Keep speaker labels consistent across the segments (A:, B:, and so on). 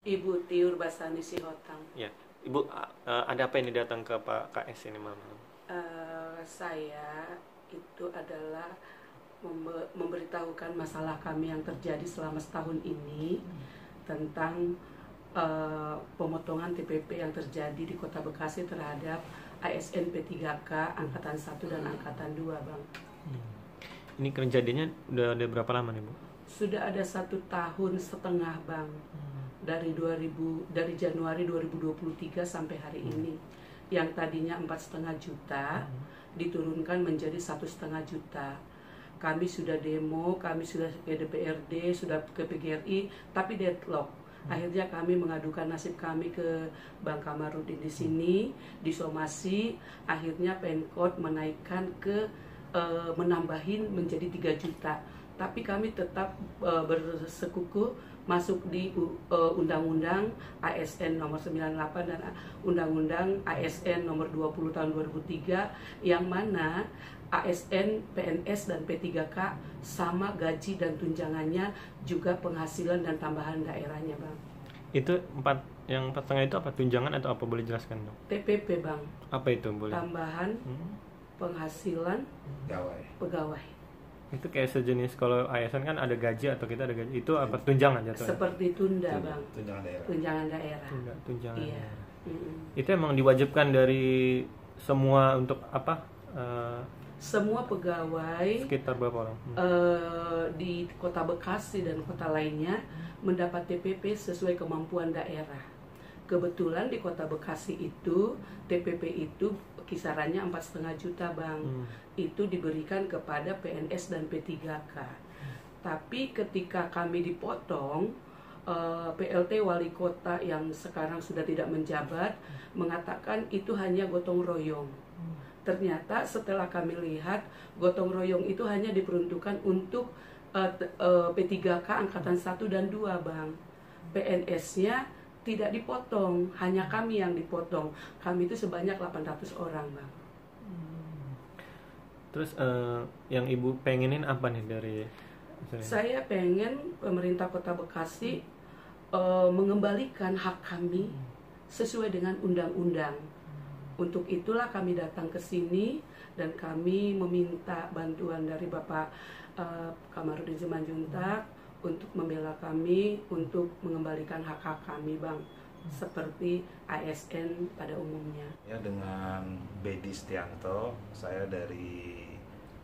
A: Ibu Tiur Basani Sihotang.
B: Ya, Ibu, ada apa ini datang ke Pak KS ini malam?
A: Saya itu adalah memberitahukan masalah kami yang terjadi selama setahun ini tentang pemotongan TPP yang terjadi di Kota Bekasi terhadap ASN P3K Angkatan 1 dan Angkatan 2, Bang.
B: Ini kejadiannya udah ada berapa lama nih, Bu?
A: Sudah ada 1,5 tahun, Bang. Dari Januari 2023 sampai hari ini. Yang tadinya 4,5 juta diturunkan menjadi 1,5 juta. Kami sudah demo, kami sudah ke DPRD, sudah ke PGRI, tapi deadlock. Akhirnya kami mengadukan nasib kami ke Bang Kamarudin di sini, disomasi. Akhirnya Pemkot menaikkan menambahin menjadi 3 juta. Tapi kami tetap bersekukuh masuk di Undang-Undang ASN nomor 98 dan Undang-Undang ASN nomor 20 tahun 2003, yang mana ASN, PNS, dan P3K sama gaji dan tunjangannya, juga penghasilan dan tambahan daerahnya, Bang.
B: Itu yang 4,5 itu apa? Tunjangan atau apa, boleh jelaskan dong?
A: TPP, Bang.
B: Apa itu, boleh?
A: Tambahan penghasilan pegawai.
B: Itu kayak sejenis, kalau ASN kan ada gaji atau kita ada gaji, itu apa, tunjangan jatuhnya?
A: Seperti tunda, Bang.
C: Tunjangan daerah.
A: Tunjangan daerah.
B: Tunjangan.
A: Iya.
B: Itu emang diwajibkan dari semua untuk apa?
A: Semua pegawai
B: Sekitar berapa orang?
A: di Kota Bekasi dan kota lainnya mendapat TPP sesuai kemampuan daerah. Kebetulan di Kota Bekasi itu TPP itu kisarannya 4,5 juta, Bang. Itu diberikan kepada PNS dan P3K. Tapi ketika kami dipotong, PLT Wali Kota yang sekarang sudah tidak menjabat mengatakan itu hanya gotong royong. Ternyata setelah kami lihat, gotong royong itu hanya diperuntukkan untuk P3K Angkatan 1 dan 2, Bang. PNS-nya tidak dipotong, hanya kami yang dipotong. Kami itu sebanyak 800 orang, Bang.
B: Terus yang Ibu pengenin apa nih dari
A: Saya pengen pemerintah Kota Bekasi mengembalikan hak kami sesuai dengan undang-undang. Untuk itulah kami datang ke sini dan kami meminta bantuan dari Bapak Kamarudin Simanjuntak untuk membela kami, untuk mengembalikan hak-hak kami, Bang, seperti ASN pada umumnya.
C: Ya, dengan Bedi Stianto, saya dari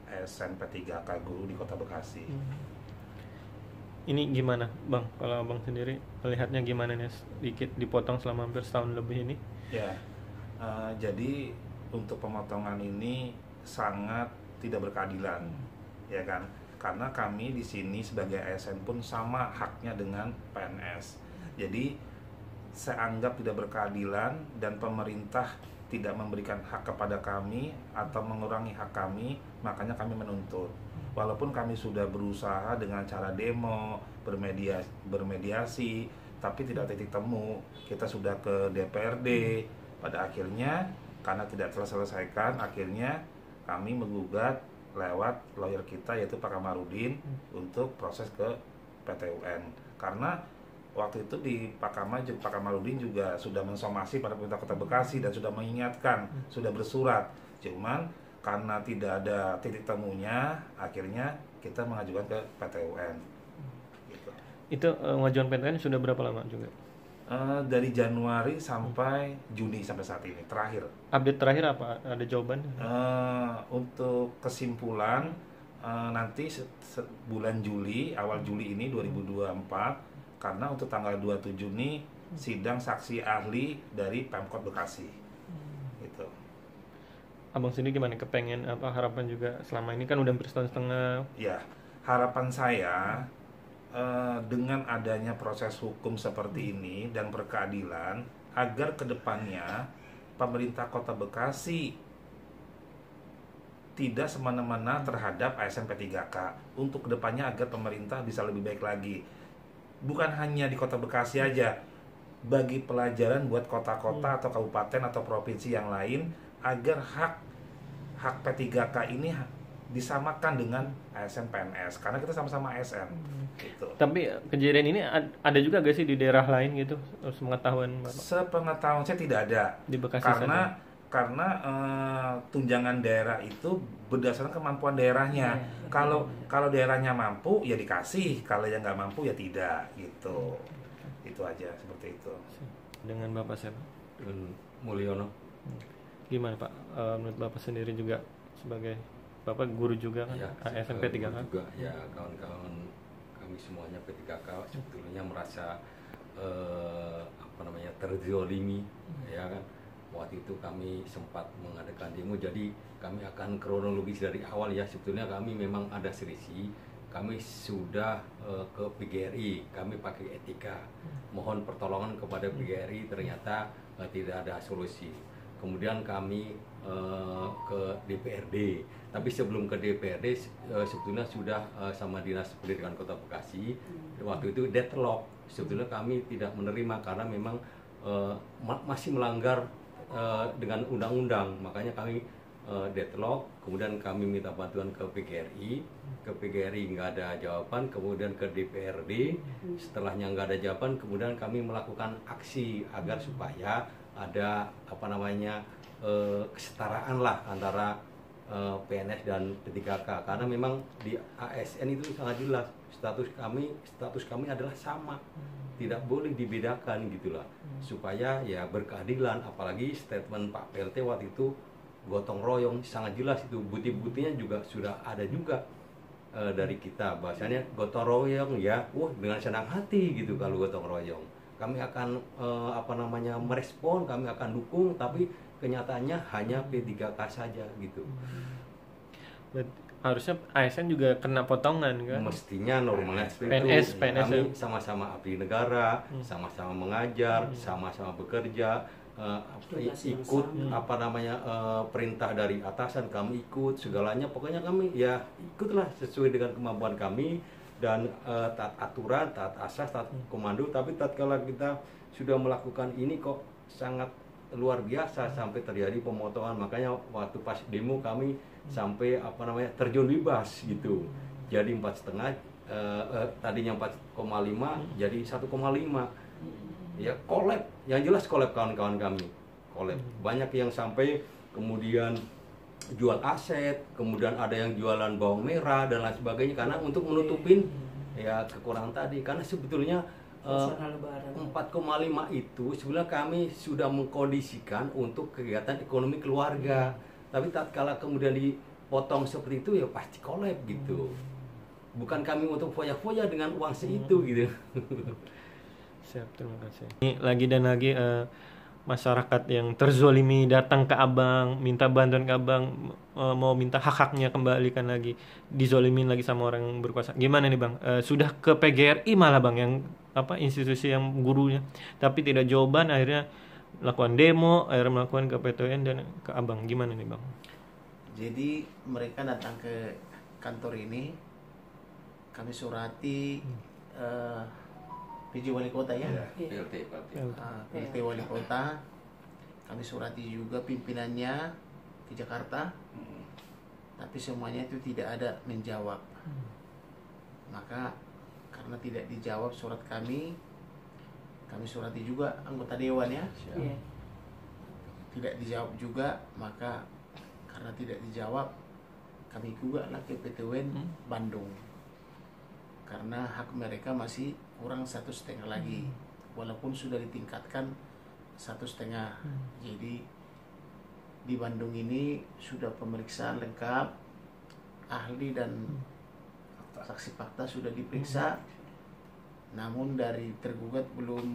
C: ASN P3K Guru di Kota Bekasi.
B: Ini gimana, Bang? Kalau Abang sendiri melihatnya gimana nih, sedikit dipotong selama hampir setahun lebih ini?
C: Ya, jadi untuk pemotongan ini sangat tidak berkeadilan, ya kan? Karena kami di sini sebagai ASN pun sama haknya dengan PNS. Jadi saya anggap tidak berkeadilan dan pemerintah tidak memberikan hak kepada kami atau mengurangi hak kami, makanya kami menuntut. Walaupun kami sudah berusaha dengan cara demo, bermediasi, tapi tidak titik temu. Kita sudah ke DPRD, pada akhirnya karena tidak terselesaikan, akhirnya kami menggugat lewat lawyer kita yaitu Pak Kamarudin untuk proses ke PT UN. Karena waktu itu di Pak Kamarudin juga sudah mensomasi pada pemerintah Kota Bekasi dan sudah mengingatkan, sudah bersurat. Cuman karena tidak ada titik temunya, akhirnya kita mengajukan ke PT UN. Gitu.
B: Itu pengajuan PTN sudah berapa lama juga?
C: Dari Januari sampai Juni sampai saat ini terakhir.
B: Update terakhir apa? Ada jawaban?
C: Untuk kesimpulan nanti bulan Juli, awal Juli ini 2024, karena untuk tanggal 27 ini sidang saksi ahli dari Pemkot Bekasi. Gitu.
B: Abang sendiri gimana? Kepengen apa, harapan juga selama ini kan udah hampir setahun.
C: Ya, harapan saya dengan adanya proses hukum seperti ini dan berkeadilan, agar kedepannya pemerintah Kota Bekasi tidak semena-mena terhadap ASN P3K. Untuk kedepannya agar pemerintah bisa lebih baik lagi. Bukan hanya di Kota Bekasi aja, bagi pelajaran buat kota-kota atau kabupaten atau provinsi yang lain, agar hak P3K ini disamakan dengan ASN PNS karena kita sama-sama ASN gitu.
B: Tapi kejadian ini ada juga gak sih di daerah lain gitu, sepengetahuan Bapak?
C: Sepengetahuan saya tidak ada
B: Di Bekasi
C: karena tunjangan daerah itu berdasarkan kemampuan daerahnya. Kalau daerahnya mampu ya dikasih, kalau yang nggak mampu ya tidak gitu. Itu aja, seperti itu.
B: Dengan Bapak siapa?
D: Dengan Mulyono.
B: Gimana Pak? Menurut Bapak sendiri juga sebagai Bapak guru juga kan?
D: Ya,
B: ASN P3K
D: juga ya, kawan-kawan kami semuanya P3K sebetulnya merasa terzolimi ya kan. Waktu itu kami sempat mengadakan demo, jadi kami akan kronologis dari awal ya. Sebetulnya kami memang ada selisih, kami sudah ke PGRI, kami pakai etika, mohon pertolongan kepada PGRI, ternyata tidak ada solusi. Kemudian kami ke DPRD, tapi sebelum ke DPRD sebetulnya sudah sama Dinas Pendidikan Kota Bekasi. Waktu itu deadlock, sebetulnya kami tidak menerima karena memang masih melanggar dengan undang-undang, makanya kami deadlock. Kemudian kami minta bantuan ke PGRI nggak ada jawaban, kemudian ke DPRD, setelahnya nggak ada jawaban, kemudian kami melakukan aksi agar supaya ada kesetaraan lah antara PNS dan P3K, karena memang di ASN itu sangat jelas status kami adalah sama, tidak boleh dibedakan gitulah, supaya ya berkeadilan. Apalagi statement Pak PLT waktu itu gotong royong, sangat jelas itu, bukti-buktinya juga sudah ada juga dari kita, bahasanya gotong royong ya, dengan senang hati gitu. Kalau gotong royong kami akan merespon, kami akan dukung, tapi kenyataannya hanya P3K saja gitu.
B: Harusnya ASN juga kena potongan kan?
D: Mestinya normalnya
B: PNS
D: kami sama-sama abdi negara, sama-sama mengajar, sama-sama bekerja, ikut perintah dari atasan, kami ikut segalanya, pokoknya kami ya ikutlah sesuai dengan kemampuan kami dan taat aturan, taat asas, taat komando. Tapi tatkala kita sudah melakukan ini kok sangat luar biasa sampai terjadi pemotongan. Makanya waktu pas demo kami sampai terjun bebas gitu. Jadi 4,5 tadinya 4,5 jadi 1,5. Ya kolab, yang jelas kolab kawan-kawan kami. Kolab. Banyak yang sampai kemudian jual aset, kemudian ada yang jualan bawang merah dan lain sebagainya karena untuk menutupin ya kekurangan tadi. Karena sebetulnya 4,5 itu sebenarnya kami sudah mengkondisikan untuk kegiatan ekonomi keluarga. Tapi tatkala kemudian dipotong seperti itu ya pasti kolab gitu. Bukan kami untuk foya-foya dengan uang segitu gitu.
B: Siap, terima kasih. Ini lagi dan lagi masyarakat yang terzolimi datang ke Abang, minta bantuan ke Abang, mau minta hak-haknya kembalikan lagi, dizolimin lagi sama orang berkuasa. Gimana nih Bang? Sudah ke PGRI malah Bang, yang institusi yang gurunya, tapi tidak jawaban, akhirnya melakukan demo, akhirnya melakukan ke PTN dan ke Abang. Gimana nih Bang?
E: Jadi mereka datang ke kantor ini, kami surati PJ Wali Kota ya, PLT Wali Kota, kami surati juga pimpinannya ke Jakarta, tapi semuanya itu tidak ada menjawab. Maka karena tidak dijawab surat kami surati juga anggota dewan ya, tidak dijawab juga. Maka karena tidak dijawab, kami juga lah ke PTN Bandung, karena hak mereka masih kurang 1,5 lagi, walaupun sudah ditingkatkan 1,5. Jadi di Bandung ini sudah pemeriksaan lengkap, ahli dan saksi fakta sudah diperiksa, namun dari tergugat belum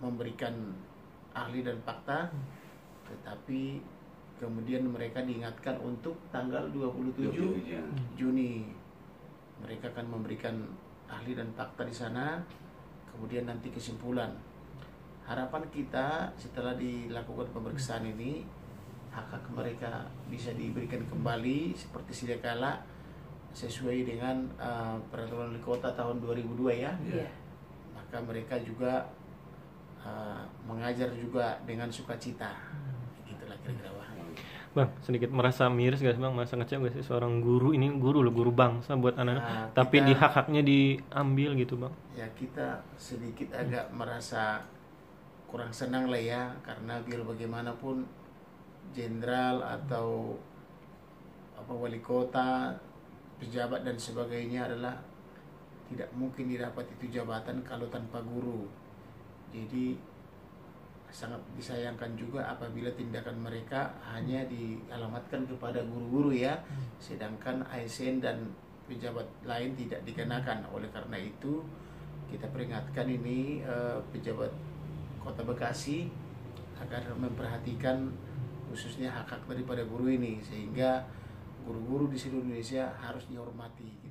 E: memberikan ahli dan fakta. Tetapi kemudian mereka diingatkan untuk tanggal 27 Juni mereka akan memberikan ahli dan fakta di sana, kemudian nanti kesimpulan. Harapan kita setelah dilakukan pemeriksaan ini, hak-hak mereka bisa diberikan kembali seperti sedia kala sesuai dengan peraturan wali kota tahun 2002 ya. Maka mereka juga mengajar juga dengan sukacita. Itulah kira-kira.
B: Bang, sedikit merasa miris gak sih Bang, merasa ngecewa gak sih seorang guru, ini guru loh, guru bangsa buat anak-anak, tapi di hak-haknya diambil gitu Bang?
E: Ya kita sedikit agak merasa kurang senang lah ya, karena biar bagaimanapun jenderal atau wali kota, pejabat dan sebagainya adalah tidak mungkin didapat itu jabatan kalau tanpa guru. Jadi sangat disayangkan juga apabila tindakan mereka hanya dialamatkan kepada guru-guru ya, sedangkan ASN dan pejabat lain tidak dikenakan. Oleh karena itu kita peringatkan ini pejabat Kota Bekasi agar memperhatikan khususnya hak-hak daripada guru ini, sehingga guru-guru di seluruh Indonesia harus dihormati.